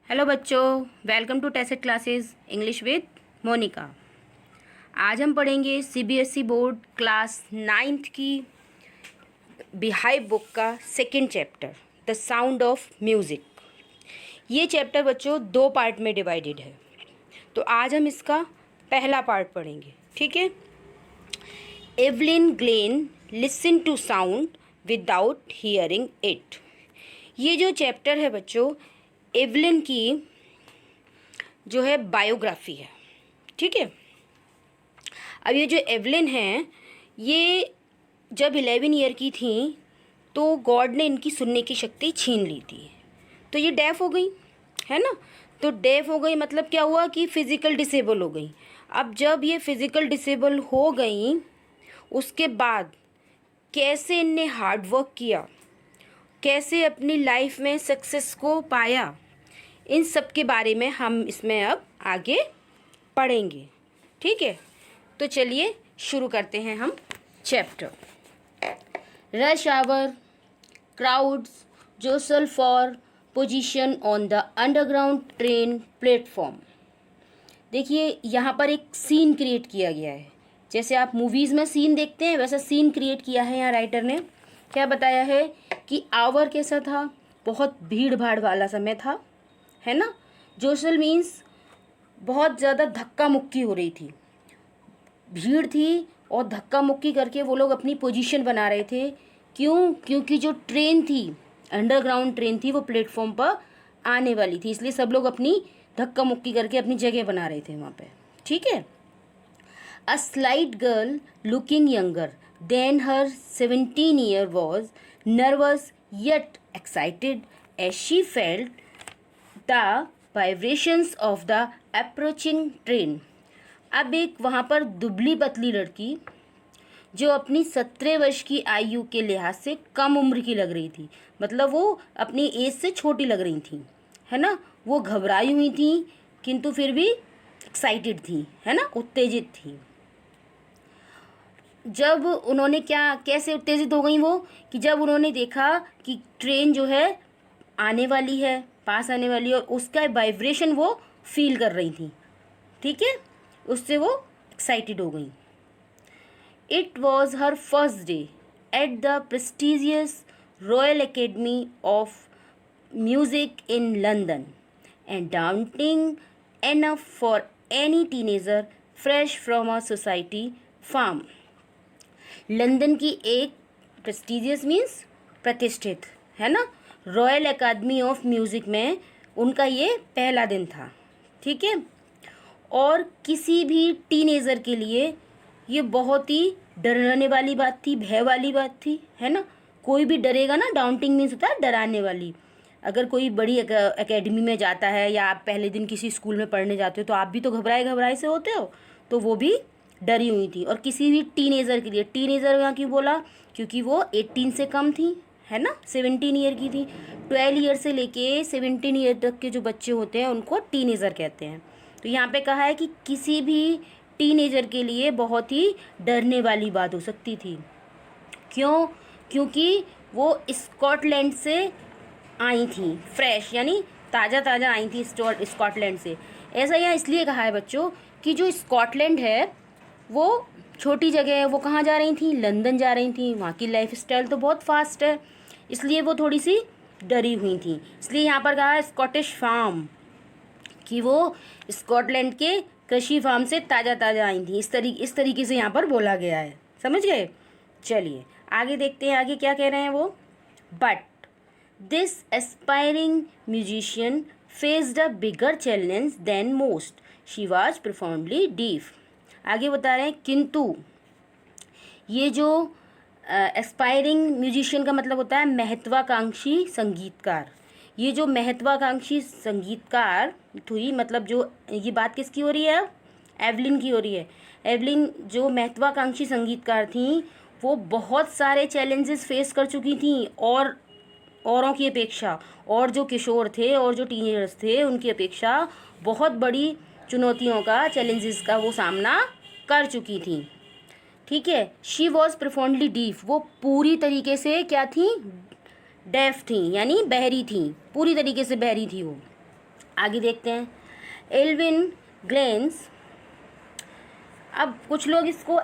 Hello बच्चों, welcome to टेसेट classes English with Monica. आज हम पढ़ेंगे सीबीएसई बोर्ड क्लास 9th की बिहाइव बुक का second chapter the sound of music. ये चैप्टर बच्चों 2 पार्ट में डिवाइडेड है, तो आज हम इसका पहला पार्ट पढ़ेंगे। ठीक है। Evelyn Glen listen to sound without hearing it. ये जो चैप्टर है बच्चों, एवलिन की जो है बायोग्राफी है। ठीक है। अब ये जो एवलिन है, ये जब 11 ईयर की थी तो गॉड ने इनकी सुनने की शक्ति छीन ली थी, तो ये डेफ हो गई, है ना। तो डेफ हो गई मतलब क्या हुआ कि फिज़िकल डिसेबल हो गई। अब जब ये फिज़िकल डिसेबल हो गई, उसके बाद कैसे इनने हार्ड वर्क किया, कैसे अपनी लाइफ में सक्सेस को पाया, इन सब के बारे में हम इसमें अब आगे पढ़ेंगे। ठीक है। तो चलिए शुरू करते हैं हम chapter. Rush hour crowds jostle for position on the underground train platform. देखिए यहाँ पर एक सीन क्रिएट किया गया है। जैसे आप मूवीज़ में सीन देखते हैं, वैसा सीन क्रिएट किया है यहाँ राइटर ने। क्या बताया है कि आवर कैसा था, बहुत भीड़ भाड़ वाला समय था, है ना। जोसल मीन्स बहुत ज़्यादा धक्का मुक्की हो रही थी, भीड़ थी और धक्का मुक्की करके वो लोग अपनी पोजीशन बना रहे थे। क्यों? क्योंकि जो ट्रेन थी, अंडरग्राउंड ट्रेन थी, वो प्लेटफॉर्म पर आने वाली थी, इसलिए सब लोग अपनी धक्का मुक्की करके अपनी जगह बना रहे थे वहाँ पे। ठीक है। A slight girl looking younger than her 17 year was nervous yet excited as she felt the vibrations of the approaching train. अब एक वहाँ पर दुबली पतली लड़की जो अपनी 17 वर्ष की आयु के लिहाज से कम उम्र की लग रही थी, मतलब वो अपनी एज से छोटी लग रही थी, है ना। वो घबराई हुई थी किंतु फिर भी एक्साइटेड थी, है ना, उत्तेजित थी। जब उन्होंने कैसे उत्तेजित हो गई वो, कि जब उन्होंने देखा कि ट्रेन जो है आने वाली है, पास आने वाली है, और उसका वाइब्रेशन वो फील कर रही थी। ठीक है। उससे वो एक्साइटेड हो गई। It was her first day at the prestigious Royal Academy of Music in London and daunting enough for any teenager fresh from a society farm. London की एक प्रेस्टिजियस मीन्स प्रतिष्ठित, है ना, रॉयल एकेडमी ऑफ म्यूज़िक में उनका ये पहला दिन था। ठीक है। और किसी भी टीनेजर के लिए ये बहुत ही डराने वाली बात थी, भय वाली बात थी, है ना। कोई भी डरेगा ना, डाउंटिंग मीन्स होता है डराने वाली। अगर कोई बड़ी एकेडमी में जाता है या आप पहले दिन किसी स्कूल में पढ़ने जाते हो तो आप भी तो घबराए से होते हो, तो वो भी डरी हुई थी। और किसी भी टीनेजर के लिए, टीनेजर यहाँ क्यों बोला, क्योंकि वो 18 से कम थी, है ना, 17 ईयर की थी। 12 ईयर से लेके 17 ईयर तक के जो बच्चे होते हैं उनको टीनेजर कहते हैं। तो यहाँ पे कहा है कि किसी भी टीनेजर के लिए बहुत ही डरने वाली बात हो सकती थी। क्यों? क्योंकि वो स्कॉटलैंड से आई थी, फ्रेश यानी ताज़ा ताज़ा आई थी स्कॉटलैंड से। ऐसा यहाँ इसलिए कहा है बच्चों कि जो स्कॉटलैंड है वो छोटी जगह है। वो कहाँ जा रही थी? लंदन जा रही थी। वहाँ की लाइफ स्टाइल तो बहुत फास्ट है, इसलिए वो थोड़ी सी डरी हुई थी। इसलिए यहाँ पर कहा है स्कॉटिश फार्म, कि वो स्कॉटलैंड के कृषि फार्म से ताज़ा ताज़ा आई थी। इस तरीके से यहाँ पर बोला गया है। समझ गए? चलिए आगे देखते हैं, आगे क्या कह रहे हैं वो। But this aspiring musician faced a bigger challenge than most, she was profoundly deaf. आगे बता रहे हैं किंतु ये जो एस्पायरिंग म्यूजिशियन का मतलब होता है महत्वाकांक्षी संगीतकार। ये जो महत्वाकांक्षी संगीतकार हुई, मतलब जो ये बात किसकी हो रही है? एवलिन की हो रही है। एवलिन जो महत्वाकांक्षी संगीतकार थी, वो बहुत सारे चैलेंजेस फेस कर चुकी थी और औरों की अपेक्षा, और जो किशोर थे और जो टीनेजर्स थे उनकी अपेक्षा बहुत बड़ी चुनौतियों का, चैलेंजेस का वो सामना कर चुकी थी। ठीक है। शी वॉज प्रोफाउंडली डीफ, वो पूरी तरीके से क्या थी? डेफ थी, यानी बहरी थी, पूरी तरीके से बहरी थी वो। आगे देखते हैं। एल्विन ग्लेन्स, अब कुछ लोग इसको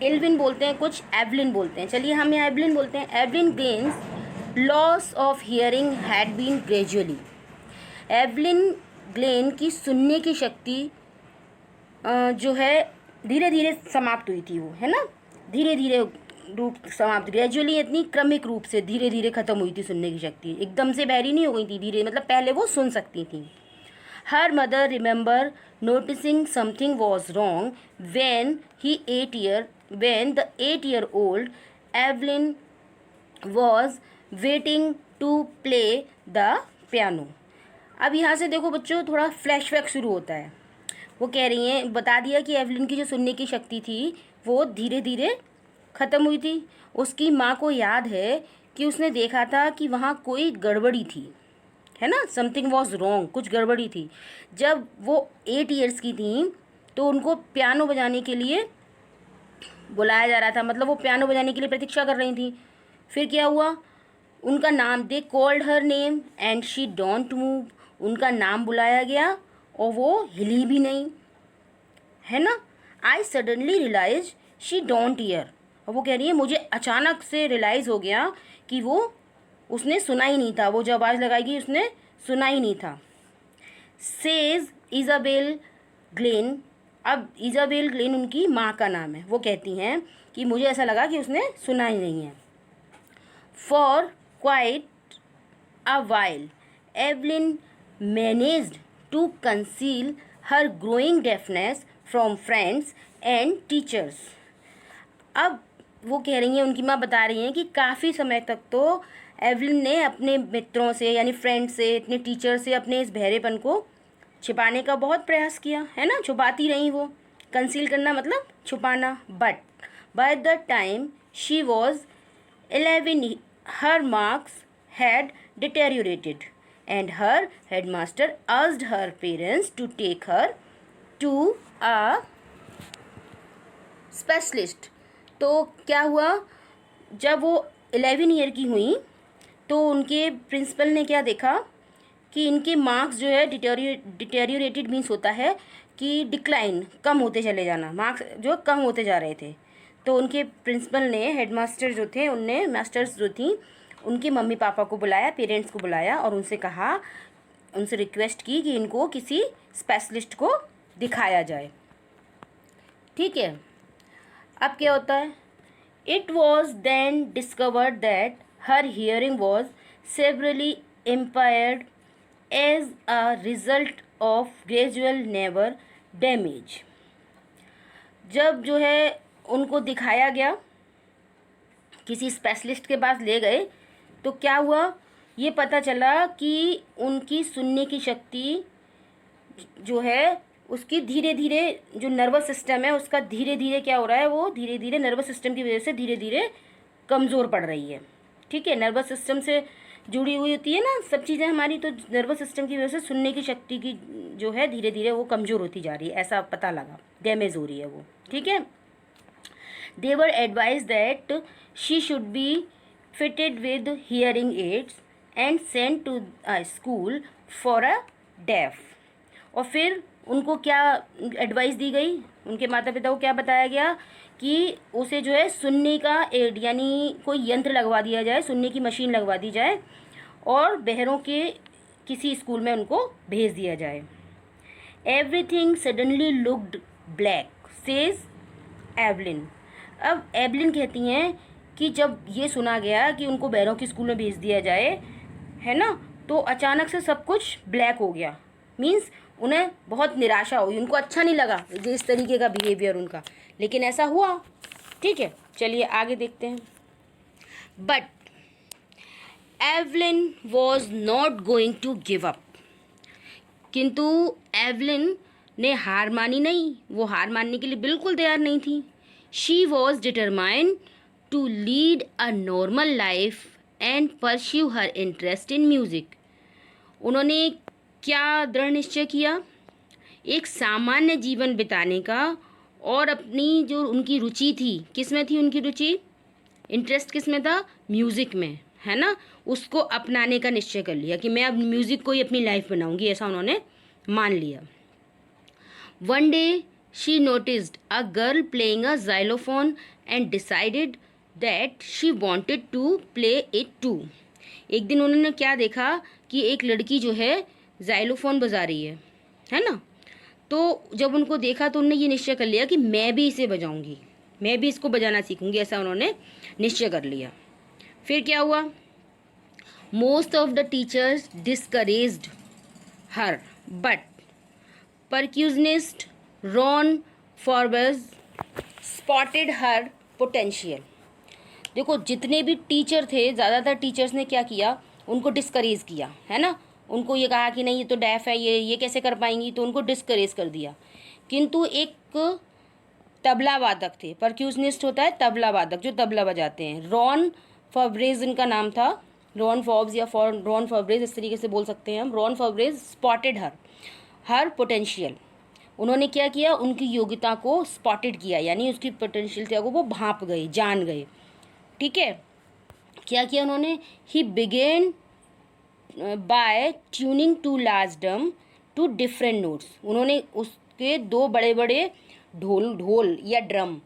एल्विन बोलते हैं, कुछ एवलिन बोलते हैं, चलिए हम यहाँ एवलिन बोलते हैं। Evelyn Glen's loss of hearing had been gradually, Evelyn Glen की सुनने की शक्ति जो है धीरे धीरे समाप्त हुई थी, वो है ना, धीरे धीरे रूप समाप्त, ग्रेजुअली इतनी क्रमिक रूप से धीरे धीरे ख़त्म हुई थी सुनने की शक्ति, एकदम से बहरी नहीं हो गई थी, धीरे, मतलब पहले वो सुन सकती थी। Her mother remember noticing something was wrong when the 8-year-old Evelyn was waiting to play the piano. अब यहाँ से देखो बच्चों, थोड़ा फ्लैशबैक शुरू होता है। वो कह रही हैं, बता दिया कि एवलिन की जो सुनने की शक्ति थी वो धीरे धीरे ख़त्म हुई थी। उसकी माँ को याद है कि उसने देखा था कि वहाँ कोई गड़बड़ी थी, है ना, समथिंग वॉज रॉन्ग, कुछ गड़बड़ी थी। जब वो 8 ईयर्स की थी तो उनको पियानो बजाने के लिए बुलाया जा रहा था, मतलब वो पियानो बजाने के लिए प्रतीक्षा कर रही थी। फिर क्या हुआ, उनका नाम, they called her name and she don't move, उनका नाम बुलाया गया और वो हिली भी नहीं, है ना। I suddenly realise she don't hear, और वो कह रही है मुझे अचानक से रियलाइज़ हो गया कि वो उसने सुना ही नहीं था, वो जो आवाज़ लगाएगी उसने सुना ही नहीं था। सेज इज़ाबेल ग्लेन, अब इज़ाबेल ग्लेन उनकी माँ का नाम है, वो कहती हैं कि मुझे ऐसा लगा कि उसने सुना ही नहीं है। For quite a while Evelyn managed to conceal her growing deafness from friends and teachers. अब वो कह रही हैं, उनकी माँ बता रही हैं कि काफ़ी समय तक तो एवलिन ने अपने मित्रों से, यानी फ्रेंड से, अपने टीचर से अपने इस बहरेपन को छिपाने का बहुत प्रयास किया, है ना, छुपाती रही वो, कंसील करना मतलब छुपाना। But by the time she was 11 her marks had deteriorated and her headmaster asked her parents to take her to a specialist. तो क्या हुआ, जब वो 11 ईयर की हुई तो उनके प्रिंसिपल ने क्या देखा कि इनके मार्क्स जो है डिटेरियोरेटेड मीन्स होता है कि डिक्लाइन, कम होते चले जाना, मार्क्स जो कम होते जा रहे थे। तो उनके प्रिंसिपल ने, हेडमास्टर जो थे, उनने, मास्टर्स जो थी, उनके मम्मी पापा को बुलाया, पेरेंट्स को बुलाया और उनसे कहा, उनसे रिक्वेस्ट की कि इनको किसी स्पेशलिस्ट को दिखाया जाए। ठीक है, अब क्या होता है, it was then discovered that her hearing was severely impaired as a result of gradual nerve damage. जब जो है उनको दिखाया गया, किसी स्पेशलिस्ट के पास ले गए, तो क्या हुआ, ये पता चला कि उनकी सुनने की शक्ति जो है उसकी धीरे धीरे, जो नर्वस सिस्टम है उसका धीरे धीरे क्या हो रहा है, वो धीरे धीरे नर्वस सिस्टम की वजह से धीरे धीरे कमज़ोर पड़ रही है। ठीक है, नर्वस सिस्टम से जुड़ी हुई होती है ना सब चीज़ें हमारी, तो नर्वस सिस्टम की वजह से सुनने की शक्ति की जो है धीरे धीरे वो कमज़ोर होती जा रही है, ऐसा पता लगा, डैमेज हो रही है वो। ठीक है, they were advise that she should be fitted with hearing aids and sent to a school for a deaf. और फिर उनको क्या एडवाइस दी गई, उनके माता पिता को क्या बताया गया कि उसे जो है सुनने का एड, यानी कोई यंत्र लगवा दिया जाए, सुनने की मशीन लगवा दी जाए और बहरों के किसी स्कूल में उनको भेज दिया जाए। Everything suddenly looked black says Evelyn. अब एवलिन कहती हैं कि जब ये सुना गया कि उनको बहरों के स्कूल में भेज दिया जाए, है ना, तो अचानक से सब कुछ ब्लैक हो गया, मीन्स उन्हें बहुत निराशा हुई, उनको अच्छा नहीं लगा इस तरीके का बिहेवियर उनका, लेकिन ऐसा हुआ। ठीक है, चलिए आगे देखते हैं। But Evelyn was not going to give up, किंतु एवलिन ने हार मानी नहीं, वो हार मानने के लिए बिल्कुल तैयार नहीं थी। She was determined to lead a normal life and pursue her interest in music. उन्होंने क्या दृढ़ निश्चय किया, एक सामान्य जीवन बिताने का, और अपनी जो उनकी रुचि थी, किस में थी उनकी रुचि, इंटरेस्ट किस में था, म्यूज़िक में, है ना, उसको अपनाने का निश्चय कर लिया कि मैं अब म्यूज़िक को ही अपनी लाइफ बनाऊंगी, ऐसा उन्होंने मान लिया। One day she noticed a girl playing a xylophone and decided that she wanted to play it too. एक दिन उन्होंने क्या देखा कि एक लड़की जो है जाइलोफोन बजा रही है ना। तो जब उनको देखा तो उन्होंने ये निश्चय कर लिया कि मैं भी इसे बजाऊंगी, मैं भी इसको बजाना सीखूंगी, ऐसा उन्होंने निश्चय कर लिया। फिर क्या हुआ, most of the teachers discouraged her but percussionist Ron Forbes spotted her potential. देखो जितने भी टीचर थे, ज़्यादातर टीचर्स ने क्या किया, उनको डिस्करेज किया, है ना, उनको ये कहा कि नहीं ये तो डेफ है, ये कैसे कर पाएंगी, तो उनको डिस्करेज कर दिया। किंतु एक तबला वादक थे, परक्यूशनिस्ट होता है तबला वादक जो तबला बजाते हैं, रॉन फॉर्ब्रेज इनका नाम था, रॉन फॉर्ब्स या रॉन फॉर्ब्रेज इस तरीके से बोल सकते हैं हम। Ron Forbes spotted her potential. उन्होंने क्या किया, उनकी योग्यता को स्पॉटेड किया, यानी उसकी पोटेंशियल को वो भांप गए, जान गए। ठीक है, क्या किया उन्होंने, he began by tuning two large drum to different notes. उन्होंने उसके दो बड़े बड़े ढोल या ड्रम,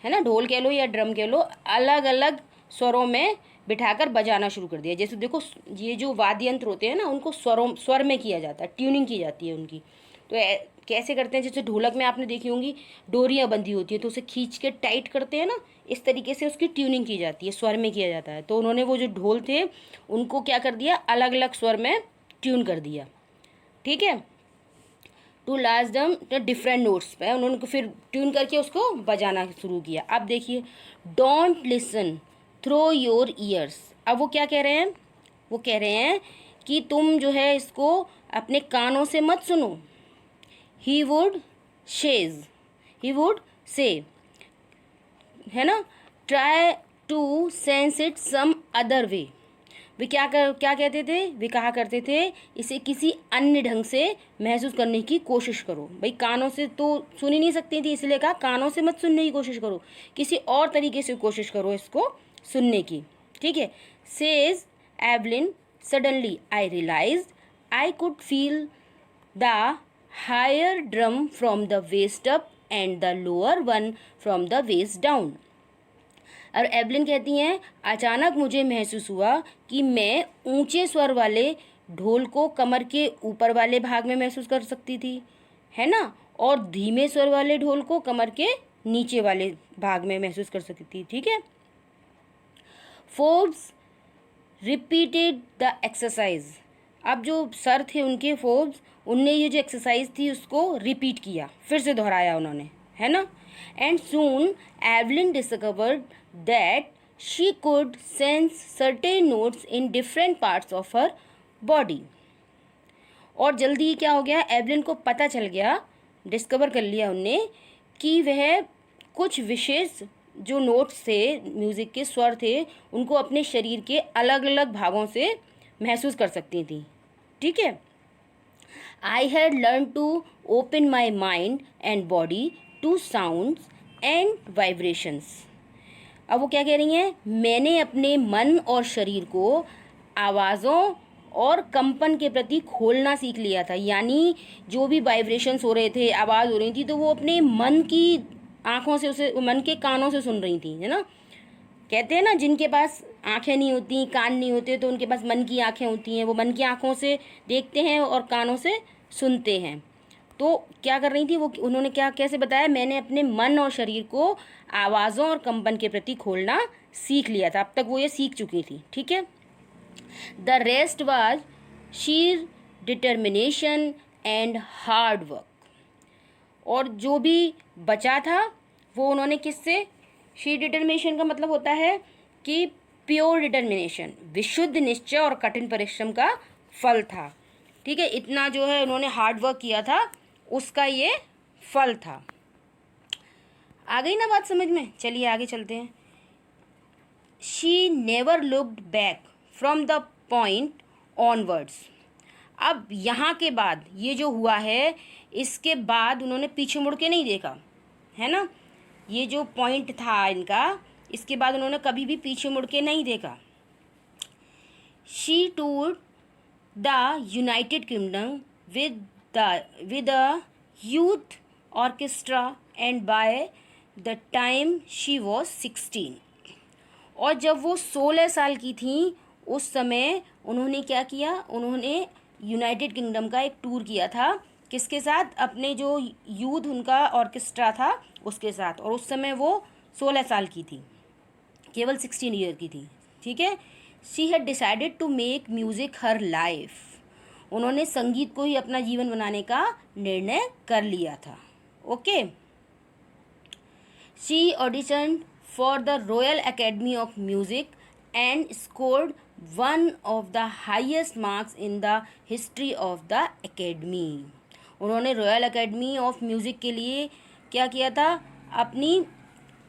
है ना, ढोल कह लो या ड्रम कह लो, अलग अलग स्वरों में बिठाकर बजाना शुरू कर दिया। जैसे देखो ये जो वाद्य यंत्र होते हैं ना, उनको स्वर में किया जाता है, ट्यूनिंग की जाती है उनकी। तो कैसे करते हैं, जैसे ढोलक में आपने देखी होंगी डोरियाँ बंधी होती है, तो उसे खींच के टाइट करते हैं ना, इस तरीके से उसकी ट्यूनिंग की जाती है, स्वर में किया जाता है। तो उन्होंने वो जो ढोल थे उनको क्या कर दिया, अलग अलग स्वर में ट्यून कर दिया। ठीक है, टू लार्ज दम डिफरेंट नोट्स पे उन्होंने फिर ट्यून करके उसको बजाना शुरू किया। अब देखिए, don't listen through your ears. अब वो क्या कह रहे हैं, वो कह रहे हैं कि तुम जो है इसको अपने कानों से मत सुनो। ही वुड से, है ना, try to sense it some other way. वे क्या कहते थे, वे कहा करते थे इसे किसी अन्य ढंग से महसूस करने की कोशिश करो। भाई कानों से तो सुन ही नहीं सकती थी, इसलिए कहा कानों से मत सुनने की कोशिश करो, किसी और तरीके से कोशिश करो इसको सुनने की। ठीक है, says Evelyn, suddenly I realised I could feel the higher drum from the waist up and the lower one from the waist down. और एवलिन कहती हैं, अचानक मुझे महसूस हुआ कि मैं ऊंचे स्वर वाले ढोल को कमर के ऊपर वाले भाग में महसूस कर सकती थी, है ना, और धीमे स्वर वाले ढोल को कमर के नीचे वाले भाग में महसूस कर सकती थी। ठीक है, फोर्ब्स रिपीटेड द एक्सरसाइज। अब जो सर थे उनके फोर्ब्स, उनने ये जो एक्सरसाइज थी उसको रिपीट किया, फिर से दोहराया उन्होंने, है ना। And soon Evelyn discovered that she could sense certain notes in different parts of her body. और जल्दी ही क्या हो गया, एवलिन को पता चल गया, डिस्कवर कर लिया उनने कि वह कुछ विशेष जो नोट्स थे, म्यूज़िक के स्वर थे, उनको अपने शरीर के अलग अलग भागों से महसूस कर सकती थी। ठीक है, I had learn to open my mind and body to sounds and vibrations. अब वो क्या कह रही हैं, मैंने अपने मन और शरीर को आवाज़ों और कंपन के प्रति खोलना सीख लिया था। यानी जो भी वाइब्रेशंस हो रहे थे, आवाज़ हो रही थी, तो वो अपने मन की आँखों से उसे, मन के कानों से सुन रही थी, है ना। कहते हैं ना, जिनके पास आँखें नहीं होती, कान नहीं होते, तो उनके पास मन की आँखें होती हैं, वो मन की आँखों से देखते हैं और कानों से सुनते हैं। तो क्या कर रही थी वो, उन्होंने क्या कैसे बताया, मैंने अपने मन और शरीर को आवाज़ों और कंपन के प्रति खोलना सीख लिया था। अब तक वो ये सीख चुकी थी। ठीक है, the rest was sheer determination and hard work. और जो भी बचा था वो उन्होंने किससे, शीर डिटर्मिनेशन का मतलब होता है कि प्योर डिटर्मिनेशन, विशुद्ध निश्चय और कठिन परिश्रम का फल था। ठीक है, इतना जो है उन्होंने हार्ड वर्क किया था, उसका ये फल था। आ गई ना बात समझ में, चलिए आगे चलते हैं। She never looked back from the point onwards. अब यहाँ के बाद ये जो हुआ है, इसके बाद उन्होंने पीछे मुड़ के नहीं देखा, है ना। ये जो पॉइंट था इनका, इसके बाद उन्होंने कभी भी पीछे मुड़ के नहीं देखा। She toured the United Kingdom with a youth orchestra and by the time she was 16। और जब वो 16 साल की थी उस समय उन्होंने क्या किया, उन्होंने यूनाइटेड किंगडम का एक टूर किया था, किसके साथ, अपने जो यूथ उनका ऑर्केस्ट्रा था उसके साथ, और उस समय वो 16 साल की थी, केवल 16 ईयर की थी, ठीक है। She had decided to make music her life, उन्होंने संगीत को ही अपना जीवन बनाने का निर्णय कर लिया था। Okay. She audition for the royal Academy of music and scored one of the highest marks in the history of the academy. उन्होंने रॉयल एकेडमी ऑफ म्यूज़िक के लिए क्या किया था, अपनी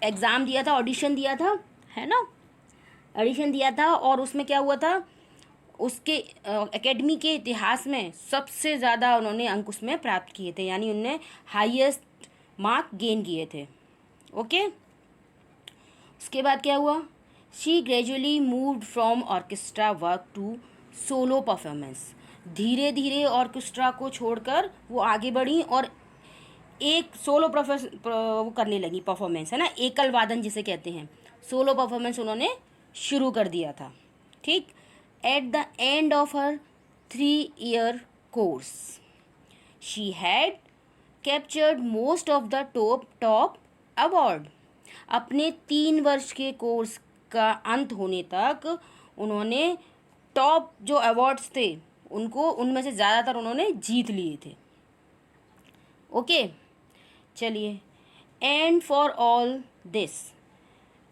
एग्ज़ाम दिया था, ऑडिशन दिया था, है ना, ऑडिशन दिया था, और उसमें क्या हुआ था, उसके एकेडमी के इतिहास में सबसे ज़्यादा उन्होंने अंक उसमें प्राप्त किए थे, यानी उन्होंने हाईएस्ट मार्क गेन किए थे। ओके। उसके बाद क्या हुआ, she gradually moved from orchestra work to solo performance. धीरे धीरे ऑर्केस्ट्रा को छोड़कर वो आगे बढ़ी और एक सोलो वो करने लगी, परफॉर्मेंस, है ना, एकल वादन जिसे कहते हैं, सोलो परफॉर्मेंस उन्होंने शुरू कर दिया था। ठीक। At the end of her 3-year course she had captured most of the top award. अपने 3 वर्ष के कोर्स का अंत होने तक उन्होंने टॉप जो अवार्ड्स थे उनको, उनमें से ज़्यादातर उन्होंने जीत लिए थे। ओके। चलिए। And for all this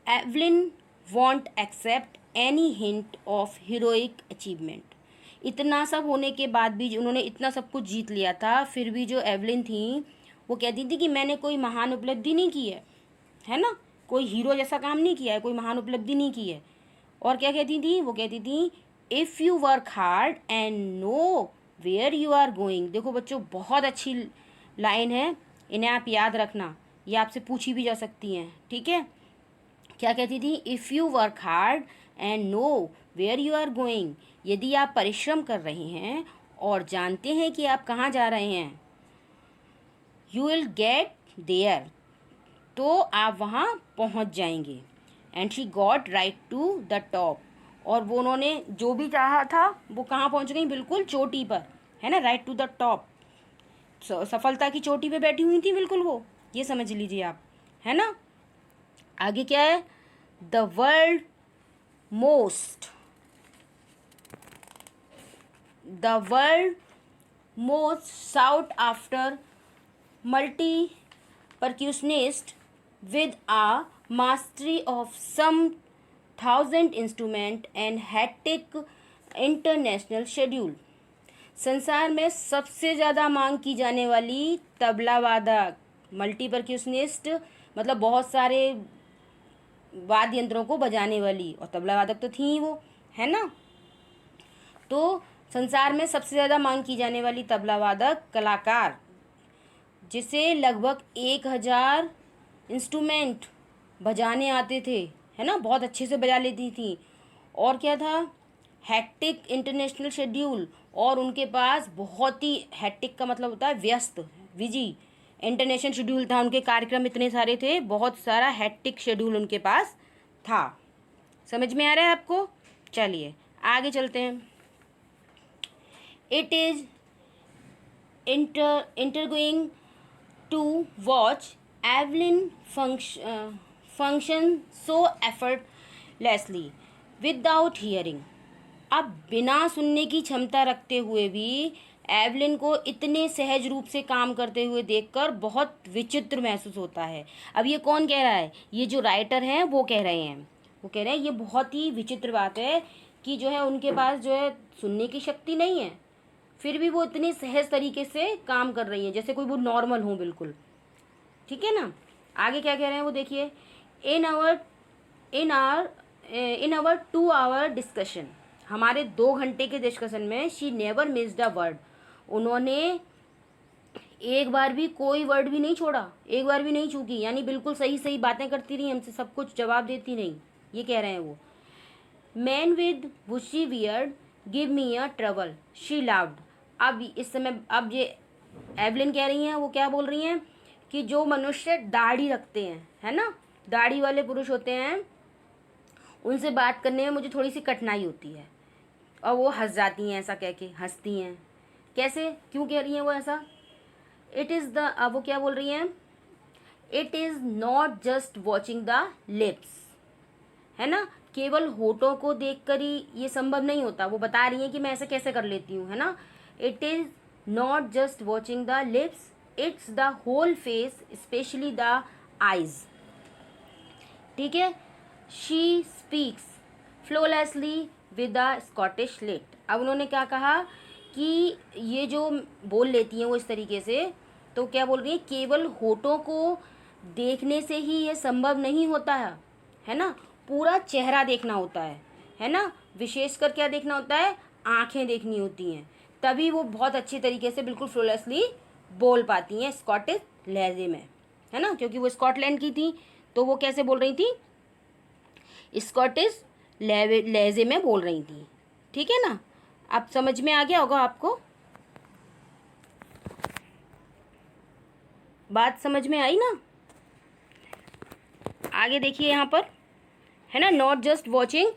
Evelyn won't accept any hint of heroic achievement. इतना सब होने के बाद भी, उन्होंने इतना सब कुछ जीत लिया था, फिर भी जो एवलिन थी वो कहती थी कि मैंने कोई महान उपलब्धि नहीं की है ना, कोई हीरो जैसा काम नहीं किया है, कोई महान उपलब्धि नहीं की है। और क्या कहती थी, वो कहती थी if you work hard and know where you are going. देखो बच्चों, बहुत अच्छी लाइन है, इन्हें आप याद रखना, ये आपसे पूछी भी जा सकती हैं, ठीक है। क्या कहती थी, if you work hard and know where you are going, यदि आप परिश्रम कर रहे हैं और जानते हैं कि आप कहाँ जा रहे हैं, यू विल गेट देयर, तो आप वहाँ पहुँच जाएंगे। And she got right to the top, और वो उन्होंने जो भी चाहा था वो कहाँ पहुँच गई, बिल्कुल चोटी पर, है ना, राइट टू द टॉप, सफलता की चोटी पे बैठी हुई थी बिल्कुल वो, ये समझ लीजिए आप, है ना। आगे क्या है, the world most sought after multi percussionist with a mastery of some 1000 instrument and hectic international schedule। संसार में सबसे ज़्यादा मांग की जाने वाली तबला वादक, मल्टी परक्यूशनिस्ट मतलब बहुत सारे वाद्य यंत्रों को बजाने वाली, और तबला वादक तो थी ही वो, है ना। तो संसार में सबसे ज़्यादा मांग की जाने वाली तबला वादक कलाकार, जिसे लगभग 1000 इंस्ट्रूमेंट बजाने आते थे, है ना, बहुत अच्छे से बजा लेती थी। और क्या था, हैक्टिक इंटरनेशनल शेड्यूल, और उनके पास बहुत ही, हैक्टिक का मतलब होता है व्यस्त, बिजी, इंटरनेशनल शेड्यूल था, उनके कार्यक्रम इतने सारे थे, बहुत सारा हैक्टिक शेड्यूल उनके पास था। समझ में आ रहा है आपको। चलिए आगे चलते हैं। It is intriguing to watch Evelyn function so effortlessly without hearing। अब बिना सुनने की क्षमता रखते हुए भी एवलिन को इतने सहज रूप से काम करते हुए देखकर बहुत विचित्र महसूस होता है। अब ये कौन कह रहा है, ये जो राइटर हैं वो कह रहे हैं, वो कह रहे हैं ये बहुत ही विचित्र बात है कि जो है उनके पास जो है सुनने की शक्ति नहीं है, फिर भी वो इतने सहज तरीके से काम कर रही हैं, जैसे कोई वो नॉर्मल हो बिल्कुल, ठीक है ना। आगे क्या कह रहे हैं वो देखिए, इन आवर 2 hour डिस्कशन, हमारे 2 घंटे के डिस्कशन में, she never missed a word, उन्होंने एक बार भी कोई वर्ड भी नहीं छोड़ा, एक बार भी नहीं चूकी, यानी बिल्कुल सही सही बातें करती रही, हमसे सब कुछ जवाब देती नहीं, ये कह रहे हैं वो। Man with bushy beard give me a trouble she loved. अब इस समय अब ये एवलिन कह रही हैं, वो क्या बोल रही हैं कि जो मनुष्य दाढ़ी रखते हैं, है ना, दाढ़ी वाले पुरुष होते हैं, उनसे बात करने में मुझे थोड़ी सी कठिनाई होती है। और वो हंस जाती हैं, ऐसा कह के हंसती हैं। कैसे, क्यों कह रही हैं वो ऐसा? इट इज़ द, अब वो क्या बोल रही हैं, it is not just watching the lips, है ना, केवल होठों को देखकर ही ये संभव नहीं होता। वो बता रही हैं कि मैं ऐसे कैसे कर लेती हूँ, है ना। It is not just watching the lips, it's the whole face, specially the eyes. ठीक है। She speaks flawlessly with the Scottish lilt. अब उन्होंने क्या कहा कि ये जो बोल लेती हैं वो इस तरीके से, तो क्या बोल रही है, केवल होठों को देखने से ही ये संभव नहीं होता है ना, पूरा चेहरा देखना होता है ना, विशेषकर क्या देखना होता है, आंखें देखनी होती हैं, तभी वो बहुत अच्छी तरीके से बिल्कुल फ्लोलेसली बोल पाती हैं स्कॉटिश लहजे में, है ना, क्योंकि वो स्कॉटलैंड की थी, तो वो कैसे बोल रही थी, स्कॉटिश लहजे में बोल रही थी। ठीक है ना, अब समझ में आ गया होगा आपको, बात समझ में आई ना। आगे देखिए यहाँ पर, है ना, not just watching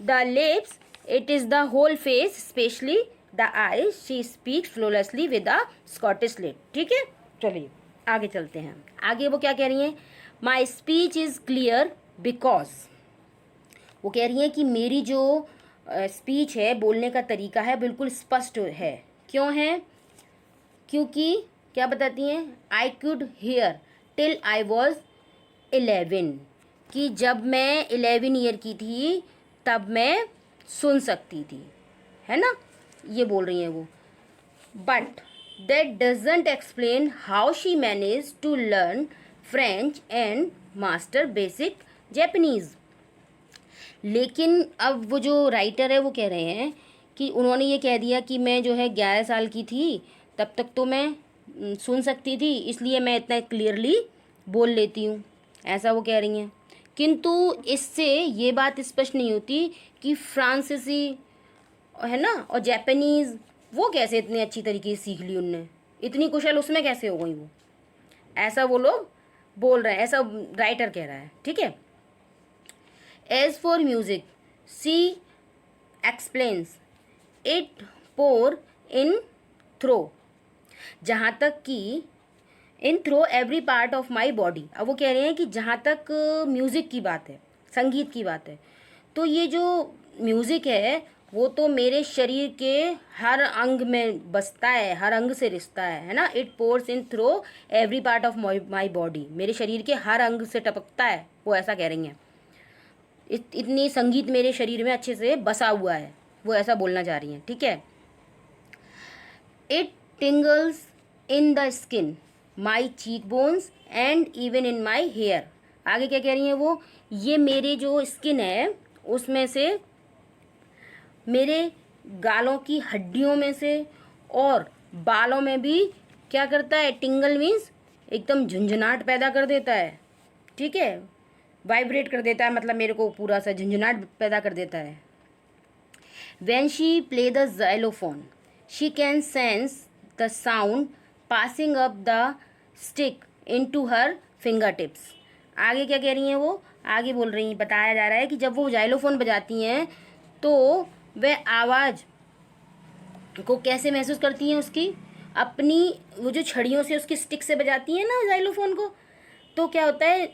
the lips, it is the whole face, specially the eyes, she speaks flawlessly with the Scottish lilt. ठीक है, चलिए आगे चलते हैं। आगे वो क्या कह रही हैं, my speech is clear because, वो कह रही हैं कि मेरी जो स्पीच है, बोलने का तरीका है, बिल्कुल स्पष्ट है। क्यों है? क्योंकि क्या बताती हैं, I could hair till I was 11, कि जब मैं 11 ईयर की थी तब मैं सुन सकती थी, है ना, ये बोल रही हैं वो। But that doesn't explain how she manage to learn French and master basic Japanese. लेकिन अब वो जो राइटर है वो कह रहे हैं कि उन्होंने ये कह दिया कि मैं जो है 11 साल की थी तब तक तो मैं सुन सकती थी, इसलिए मैं इतना क्लियरली बोल लेती हूँ, ऐसा वो कह रही हैं। किंतु इससे ये बात स्पष्ट नहीं होती कि फ्रांसीसी, है ना, और जापानीज़ वो कैसे इतनी अच्छी तरीके से सीख ली उनने, इतनी कुशल उसमें कैसे हो गई वो, ऐसा वो लोग बोल रहे हैं, ऐसा राइटर कह रहा है। ठीक है। As for music she explains it pours in through, जहाँ तक कि in through every part of my body. अब वो कह रहे हैं कि जहाँ तक म्यूज़िक की बात है, संगीत की बात है, तो ये जो म्यूज़िक है वो तो मेरे शरीर के हर अंग में बसता है, हर अंग से रिश्ता है ना। It pours in through every part of my body, मेरे शरीर के हर अंग से टपकता है, वो ऐसा कह रही हैं। इतनी संगीत मेरे शरीर में अच्छे से बसा हुआ है, वो ऐसा बोलना चाह रही हैं। ठीक है। It tingles in the skin, my cheek bones and even in my hair. आगे क्या कह रही हैं वो, ये मेरे जो स्किन है उसमें से, मेरे गालों की हड्डियों में से और बालों में भी क्या करता है, टिंगल मीन्स एकदम झुंझुनाहट पैदा कर देता है। ठीक है, वाइब्रेट कर देता है, मतलब मेरे को पूरा सा झुंझुनाहट पैदा कर देता है। When she play the xylophone, she can sense the sound passing up the stick into her fingertips. आगे क्या कह रही हैं वो, आगे बोल रही हैं, बताया जा रहा है कि जब वो जाइलोफोन बजाती हैं तो वह आवाज़ को कैसे महसूस करती हैं, उसकी अपनी वो जो छड़ियों से उसकी स्टिक से बजाती हैं ना जाइलोफोन को, तो क्या होता है,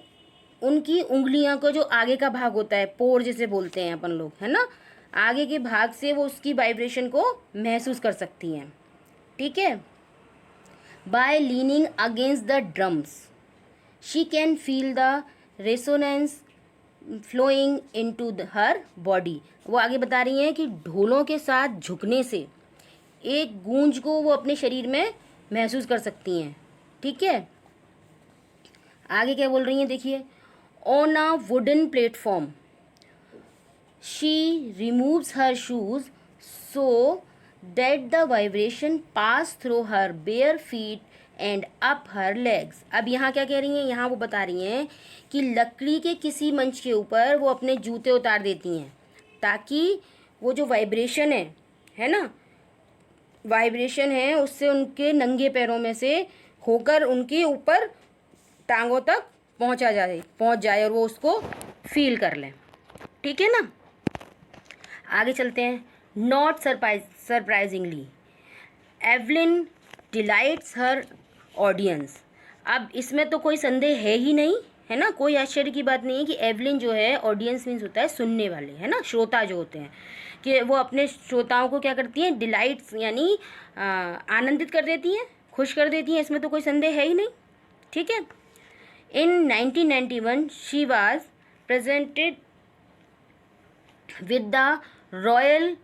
उनकी उंगलियां को जो आगे का भाग होता है, पोर जिसे बोलते हैं अपन लोग, है ना, आगे के भाग से वो उसकी वाइब्रेशन को महसूस कर सकती हैं। ठीक है। By leaning against the drums she can feel the resonance flowing into her body. वो आगे बता रही हैं कि ढोलों के साथ झुकने से एक गूंज को वो अपने शरीर में महसूस कर सकती हैं। ठीक है। आगे क्या बोल रही हैं देखिए, on a wooden platform she removes her shoes so that the vibration pass through her bare feet and up her legs. अब यहाँ क्या कह रही हैं, यहाँ वो बता रही हैं कि लकड़ी के किसी मंच के ऊपर वो अपने जूते उतार देती हैं ताकि वो जो वाइब्रेशन है है ना, वाइब्रेशन है उससे उनके नंगे पैरों में से होकर उनके ऊपर टांगों तक पहुंच जाए और वो उसको फील कर लें। ठीक है ना, आगे चलते हैं। Not surprisingly Evelyn delights her audience. अब इसमें तो कोई संदेह है ही नहीं, है ना, कोई आश्चर्य की बात नहीं है कि एवलिन जो है, ऑडियंस मीन्स होता है सुनने वाले, है ना, श्रोता जो होते हैं, कि वो अपने श्रोताओं को क्या करती हैं, डिलाइट्स यानी आनंदित कर देती हैं, खुश कर देती हैं, इसमें तो कोई संदेह है ही नहीं। ठीक है। इन 1991 she was presented with the royal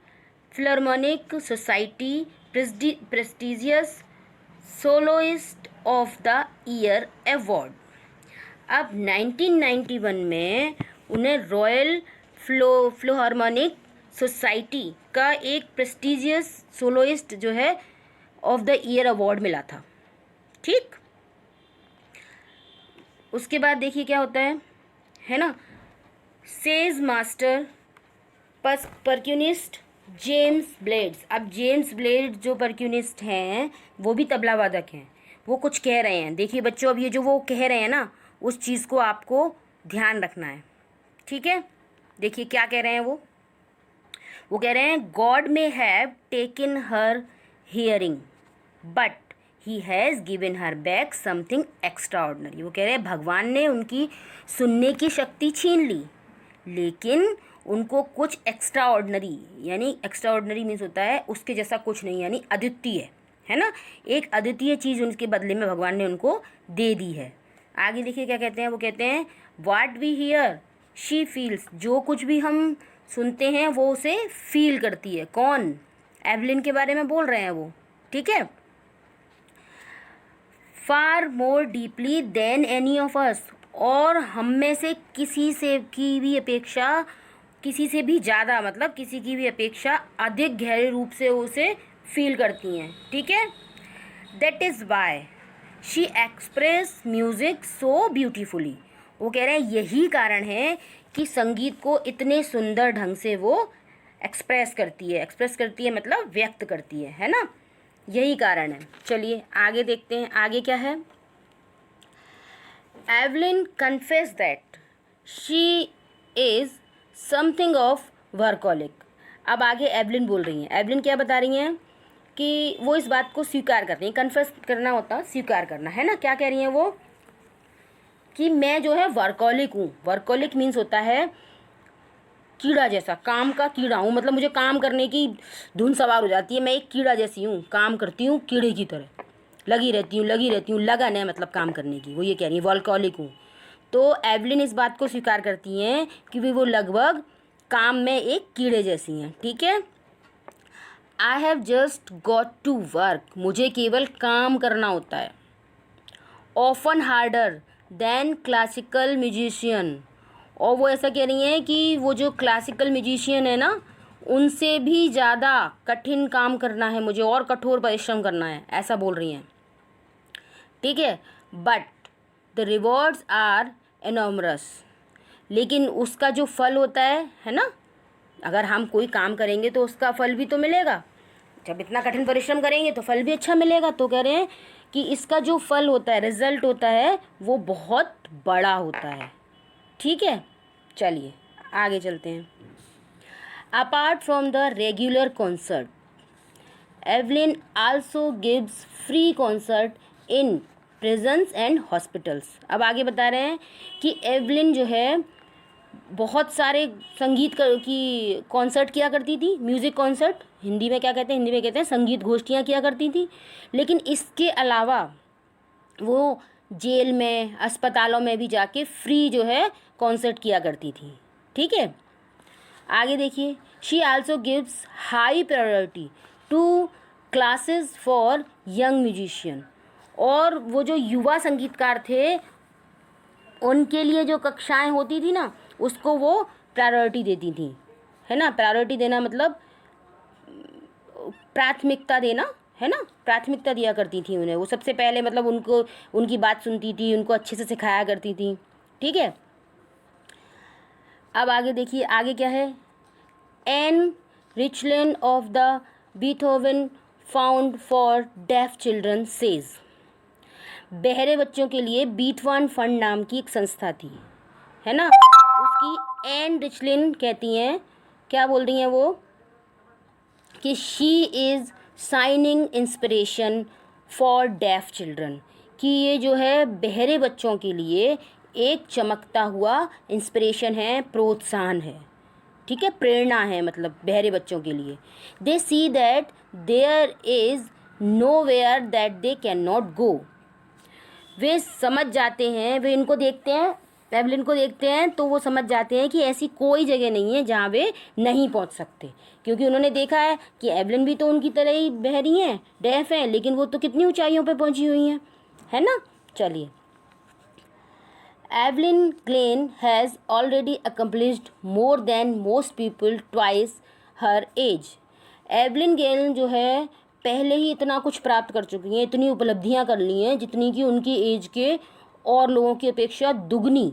Philharmonic society prestigious soloist of the year award. अब 1991 में उन्हें रॉयल फिलहार्मोनिक सोसाइटी का एक प्रेस्टिजियस सोलोइस्ट जो है ऑफ द ईयर अवार्ड मिला था। ठीक, उसके बाद देखिए क्या होता है ना, सेज मास्टर परक्यूनिस्ट जेम्स ब्लेड्स। अब जेम्स ब्लेड जो परक्यूनिस्ट हैं वो भी तबला वादक हैं, वो कुछ कह रहे हैं। देखिए बच्चों, अब ये जो वो कह रहे हैं ना, उस चीज़ को आपको ध्यान रखना है। ठीक है, देखिए क्या कह रहे हैं वो कह रहे हैं God may have taken her hearing but he has given her back something extra ordinary. वो कह रहे हैं भगवान ने उनकी सुनने की शक्ति छीन ली, लेकिन उनको कुछ एक्स्ट्रा ऑर्डनरी, यानी एक्स्ट्रा ऑर्डनरी मीन्स होता है उसके जैसा कुछ नहीं, यानी अद्वितीय, है ना, एक अद्वितीय चीज़ उनके बदले में भगवान ने उनको दे दी है। आगे देखिए क्या कहते हैं, वो कहते हैं what we hear she feels. जो कुछ भी हम सुनते हैं वो उसे फील करती है। कौन? एवलिन के बारे में बोल रहे हैं वो। ठीक है, far more deeply than any of us, और हम में से किसी से की भी अपेक्षा, किसी से भी ज़्यादा, मतलब किसी की भी अपेक्षा अधिक गहरे रूप से उसे फील करती हैं। ठीक है, that is why she express music so beautifully. वो कह रहे हैं यही कारण है कि संगीत को इतने सुंदर ढंग से वो एक्सप्रेस करती है मतलब व्यक्त करती है ना, यही कारण है। चलिए आगे देखते हैं, आगे क्या है। Evelyn confess that she is something of workaholic. अब आगे एवलिन बोल रही हैं, एवलिन क्या बता रही हैं कि वो इस बात को स्वीकार करती हैं। कन्फेस करना होता स्वीकार करना, है ना। क्या कह रही हैं वो कि मैं जो है वर्कोलिक हूँ। वर्कोलिक मीन्स होता है कीड़ा जैसा, काम का कीड़ा हूँ, मतलब मुझे काम करने की धुन सवार हो जाती है। मैं एक कीड़ा जैसी हूँ, काम करती हूँ कीड़े की तरह, लगी रहती हूँ, लगन है मतलब काम करने की, वो ये कह रही है वर्कोलिक हूँ। तो एवलिन इस बात को स्वीकार करती हैं कि वो लगभग काम में एक कीड़े जैसी हैं। ठीक है, I have just got to work, मुझे केवल काम करना होता है। Often harder than classical musician, और वो ऐसा कह रही हैं कि वो जो क्लासिकल म्यूजिशियन है ना, उनसे भी ज़्यादा कठिन काम करना है मुझे, और कठोर परिश्रम करना है, ऐसा बोल रही हैं। ठीक है, but the rewards are enormous, लेकिन उसका जो फल होता है ना, अगर हम कोई काम करेंगे तो उसका फल भी तो मिलेगा। जब इतना कठिन परिश्रम करेंगे तो फल भी अच्छा मिलेगा। तो कह रहे हैं कि इसका जो फल होता है, रिजल्ट होता है, वो बहुत बड़ा होता है। ठीक है, चलिए आगे चलते हैं। Apart from the regular concert, Evelyn also gives free concert in prisons and hospitals. अब आगे बता रहे हैं कि एवलिन जो है बहुत सारे संगीत की कॉन्सर्ट किया करती थी, म्यूज़िक कॉन्सर्ट हिंदी में क्या कहते हैं, हिंदी में कहते हैं संगीत गोष्ठियाँ किया करती थी। लेकिन इसके अलावा वो जेल में, अस्पतालों में भी जाके फ्री जो है कॉन्सर्ट किया करती थी। ठीक है, आगे देखिए। She also gives high priority to classes for young musician, और वो जो युवा संगीतकार थे उनके लिए जो कक्षाएं होती थी ना, उसको वो प्रायोरिटी देती थी, है ना। प्रायोरिटी देना मतलब प्राथमिकता देना, है ना, प्राथमिकता दिया करती थी उन्हें। वो सबसे पहले मतलब उनको, उनकी बात सुनती थी, उनको अच्छे से सिखाया करती थी। ठीक है, अब आगे देखिए, आगे क्या है। Ann Richland of the Beethoven Fund for Deaf Children says. बहरे बच्चों के लिए बीथोवन फंड नाम की एक संस्था थी, है ना। उसकी एन रिचलिन कहती हैं, क्या बोल रही हैं वो, कि she is signing inspiration for Deaf children, कि ये जो है बहरे बच्चों के लिए एक चमकता हुआ इंस्पिरेशन है, प्रोत्साहन है, ठीक है, प्रेरणा है, मतलब बहरे बच्चों के लिए। They see that there is nowhere that they cannot go. वे समझ जाते हैं, वे इनको देखते हैं, एवलिन को देखते हैं, तो वो समझ जाते हैं कि ऐसी कोई जगह नहीं है जहाँ वे नहीं पहुँच सकते, क्योंकि उन्होंने देखा है कि एवलिन भी तो उनकी तरह ही बहरी हैं, डेफ हैं, लेकिन वो तो कितनी ऊंचाइयों पे पहुँची हुई हैं, है ना। चलिए, Evelyn Glennie has already accomplished more than most people twice her age. Evelyn Gale जो है पहले ही इतना कुछ प्राप्त कर चुकी हैं, इतनी उपलब्धियां कर ली हैं जितनी कि उनकी एज के और लोगों की अपेक्षा दुगनी,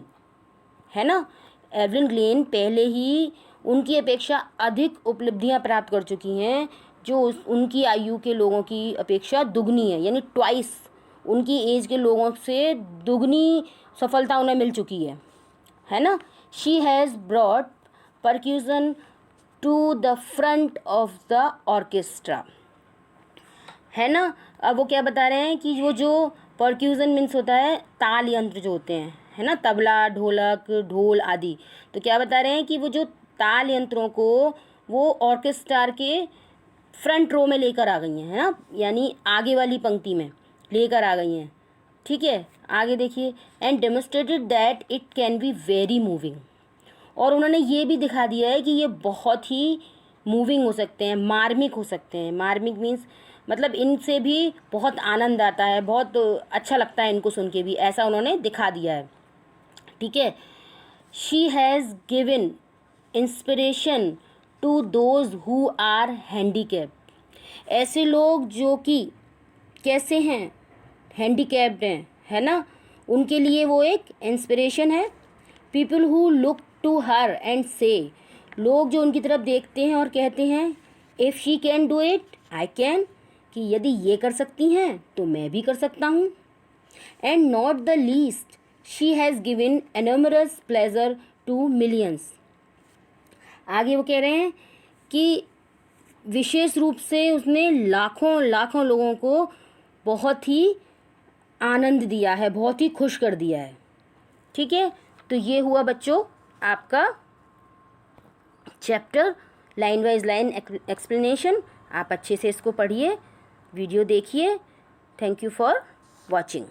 है ना। एवलिन ग्लेन पहले ही उनकी अपेक्षा अधिक उपलब्धियां प्राप्त कर चुकी हैं, जो उनकी आयु के लोगों की अपेक्षा दुगनी है, यानी ट्वाइस उनकी एज के लोगों से दुगनी सफलता उन्हें मिल चुकी है ना। She has brought percussion to the front of the orchestra, है ना। अब वो क्या बता रहे हैं कि वो जो परक्यूजन मीन्स होता है ताल यंत्र जो होते हैं, है ना, तबला, ढोलक, ढोल आदि। तो क्या बता रहे हैं कि वो जो ताल यंत्रों को वो ऑर्केस्ट्रा के फ्रंट रो में लेकर आ गई हैं, है ना, यानी आगे वाली पंक्ति में लेकर आ गई हैं, ठीक है। आगे देखिए, and demonstrated that it can be very moving, और उन्होंने ये भी दिखा दिया है कि ये बहुत ही मूविंग हो सकते हैं, मार्मिक हो सकते हैं। मार्मिक मीन्स मतलब इनसे भी बहुत आनंद आता है, बहुत अच्छा लगता है इनको सुन के भी, ऐसा उन्होंने दिखा दिया है, ठीक है। She has given inspiration to those who are handicapped. ऐसे लोग जो कि कैसे हैं, हैंडीकैप्ड हैं, है ना, उनके लिए वो एक इंस्पिरेशन है। People who look to her and say, लोग जो उनकी तरफ देखते हैं और कहते हैं if she can do it I can, कि यदि ये कर सकती हैं तो मैं भी कर सकता हूँ। And not the least she has given enormous pleasure to millions. आगे वो कह रहे हैं कि विशेष रूप से उसने लाखों लाखों लोगों को बहुत ही आनंद दिया है, बहुत ही खुश कर दिया है, ठीक है। तो ये हुआ बच्चों आपका chapter line wise line explanation. आप अच्छे से इसको पढ़िए, वीडियो देखिए। Thank you for watching.